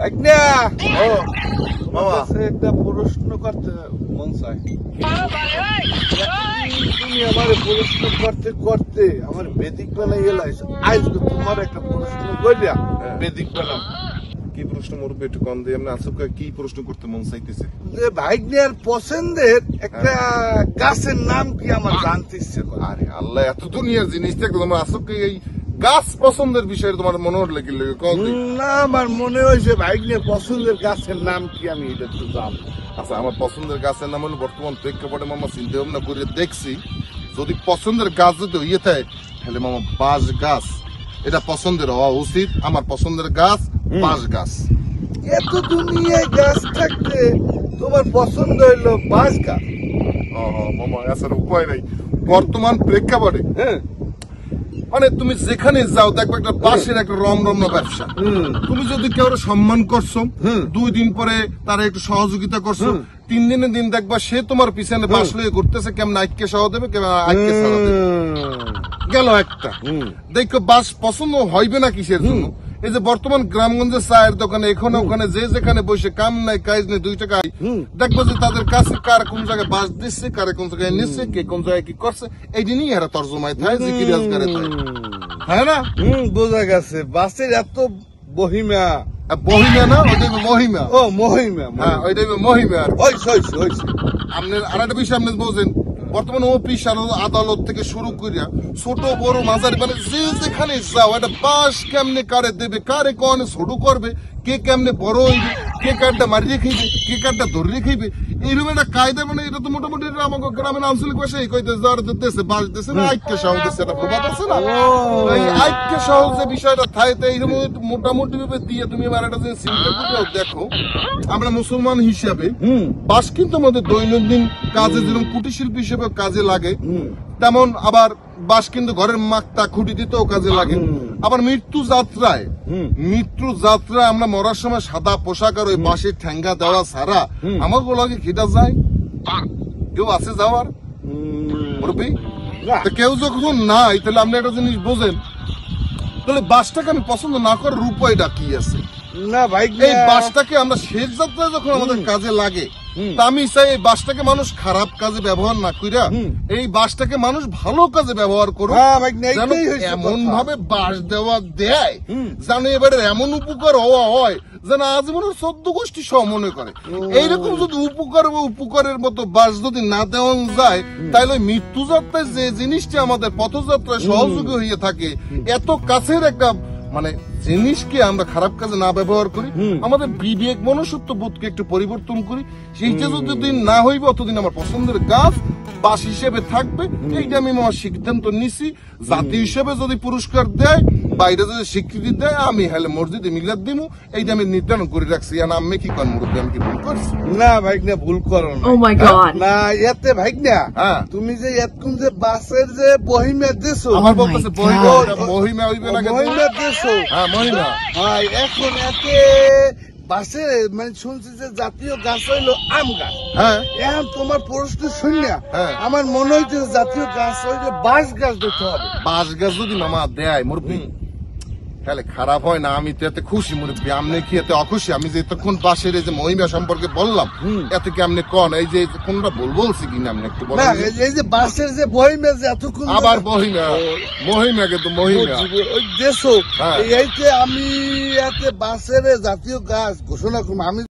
একটা প্রশ্ন করতে মন চায়। তুমি আমার প্রশ্ন করতে করতে আমার বেদিক বেলায় এলাইছ, আজকে তোমার একটা প্রশ্ন করিয়া বেদিক বেলাম। কি প্রশ্ন মুরব্বী একটু কম দিয়ে আমরা আসুক কি প্রশ্ন করতে মন চাইতেছে? যে ভাগ্নের পছন্দের একটা গাছের নাম কি আমার জানতে ইচ্ছে করে। আরে আল্লাহ, এত দুনিয়ার জিনিস থেকে তোমার আসুক এই গাছ পছন্দের বিষয়ে তোমার মনে হল কি না? আমার মনে হয়েছে ভাগ্নের পছন্দের গাছের নাম কি, আমি এটা একটু জানবো। আচ্ছা, আমার পছন্দের গাছের নাম হলো বর্তমান প্রেক্ষাপটে মামা চিন্তা ভাবনা করে দেখছি, যদি পছন্দের গাছ যদি হইয়ে থাকে তাহলে মামা বাঁশ গাছ এটা পছন্দের হওয়া উচিত। আমার পছন্দের গাছ বাঁশ গাছ। এত দুনিয়ায় গাছ থাকতে তোমার পছন্দ হইলো বাঁশ গাছ? মামা আসার উপায় নাই বর্তমান প্রেক্ষাপটে। মানে তুমি যেখানে যাও দেখবে একটা বাঁশের একটা রমরমা ব্যবসা। তুমি যদি কেউ সম্মান করছো, 2 দিন পরে তারা একটু সহযোগিতা করছো, 3 দিনের দিন দেখবা সে তোমার পিছনে বাঁশ লয়ে ঘুরতেছে, কেমন আইক্যে সহ দেবে, কেমন আইক্যে সহ দেবে। গেল একটা। দেখো বাঁশ পছন্দ হইবে না কিসের জন্য? এই যে বর্তমান গ্রামগঞ্জের চায়ের দোকানে এখানে ওখানে যে যেখানে বসে কাম নাই কাজ নেই 2 টাকা দেখবো যে তাদের কাছে কার কোন জায়গায় বাস দিচ্ছে, কারে কোন জায়গায় নিচ্ছে, কে কোন জায়গায় কি করছে, এই নিয়ে এরা তর্জমায় থাকে যে কি রোজগারে থাকে, হ্যাঁ না? বোঝা গেছে বাসের এত বহিমা। বহিমা না, ওইটা মহিমা। ও মহিমা, হ্যাঁ ওইটা মহিমা। আপনার আর একটা বিষয় আপনি বোঝেন, বর্তমানে অফিস আদালত থেকে শুরু করিয়া ছোট বড় মাঝারি মানে যে যেখানে যাও একটা বাস কেমনে কারে দেবে, কারে কনে ছোট করবে, কে কেমনে বড় হইবে, কে কারটা মারিয়ে খাইবে, কে কারটা ধরিয়ে খাইবে, এইরকম একটা কায়দা। মানে এটা তো মোটামুটি আমাকে গ্রামের আঞ্চলিক ভাষায় কইতে দেশে বাস দেশে না আইক্য সহ দেশে একটা প্রবাদ আছে না, এই আইক্য সহ যে বিষয়টা থাকে এইরকম মোটামুটি ভাবে দিয়ে তুমি আমার একটা জিনিস চিন্তা করে দেখো, আমরা মুসলমান হিসাবে বাস কিন্তু আমাদের দৈনন্দিন কাজে যেরকম কুটির শিল্পী হিসেবে কাজে লাগে, তেমন আবার বাস কিন্তু ঘরের মাকতা খুঁটি দিতেও কাজে লাগে। আবার মৃত্যু যাত্রায় আমরা মরার সময় সাদা পোশাক আর ওই বাঁশের ঠ্যাঙ্গা দেওয়া ছাড়া আমার বলাকে খিটা যায়? কেউ আছে যাওয়ার মুরব্বী? কেউ যখন নাই তাহলে আপনি একটা জিনিস বোঝেন, তাহলে বাসটাকে আমি পছন্দ না করার উপায়টা কি আছে? না ভাই, এই বাসটাকে আমরা শেষ যাত্রায় যখন আমাদের কাজে লাগে, তা আমি চাই এই বাসটাকে মানুষ খারাপ কাজে ব্যবহার না কইরা এই বাসটাকে মানুষ ভালো কাজে ব্যবহার করুক। এমন ভাবে বাস দেওয়া দেয় যেন এবারে এমন উপকার হওয়া হয় যেন আজীবনের 14 গোষ্ঠী সহ মনে করে। এইরকম যদি উপকারের মতো বাস যদি না দেওয়া যায়, তাহলে মৃত্যু যাত্রায় যে জিনিসটি আমাদের পথযাত্রায় সহযোগী হয়ে থাকে, এত কাছের একটা মানে জিনিসকে আমরা খারাপ কাজে না ব্যবহার করি, আমাদের বিবেক মনুষ্যত্ব বোধকে একটু পরিবর্তন করি, সেইটা যতদিন না হইবে অতদিন আমার পছন্দের গাছ বাস হিসেবে থাকবে। এইটা আমি আমার সিদ্ধান্ত নিছি। জাতি হিসেবে যদি পুরস্কার দেয়, বাইরে যদি স্বীকৃতি দেয়, আমি হলে মসজিদে মিলাদ দিমু, এইটা আমি নির্ধারণ করে রাখছি। আমি কি কর মুরব্বী, আমি কি ভুল করছি? না ভাইগনা, ভুল করো না। এতে ভাইগনা তুমি যে এতক্ষণ যে বাসের যে বহিমা দিছো, আমার বলতেছে মহিমা হইবে না, মহিমা দিছো। হ্যাঁ মহিমা। হ্যাঁ, এখন এতে বাসে মানে শুনছি যে জাতীয় গাছ হইলো আম গাছ। হ্যাঁ, এখন তোমার প্রশ্ন শুনিয়া আমার মনে হইছে জাতীয় গাছ হইলে বাঁশ গাছ দিতে হবে। বাঁশ গাছ যদি মামা দেয় মুরব্বী তাহলে খারাপ হয় না। আমি তো এতে খুশি মুরব্বী, আপনি কি এতে অখুশি? আমি যে এতক্ষণ বাসের এই যে মহিমা সম্পর্কে বললাম, এত কি আপনি কন এই যে কোনটা বলছি কিনা আপনি একটু বলেন। এই যে বাসের যে মহিমা যে এতক্ষণ আবার মহিমা কিন্তু মহিমা ওই দেশো, এইতে আমি এতে বাসের জাতীয় গাছ ঘোষণা করবো। আমি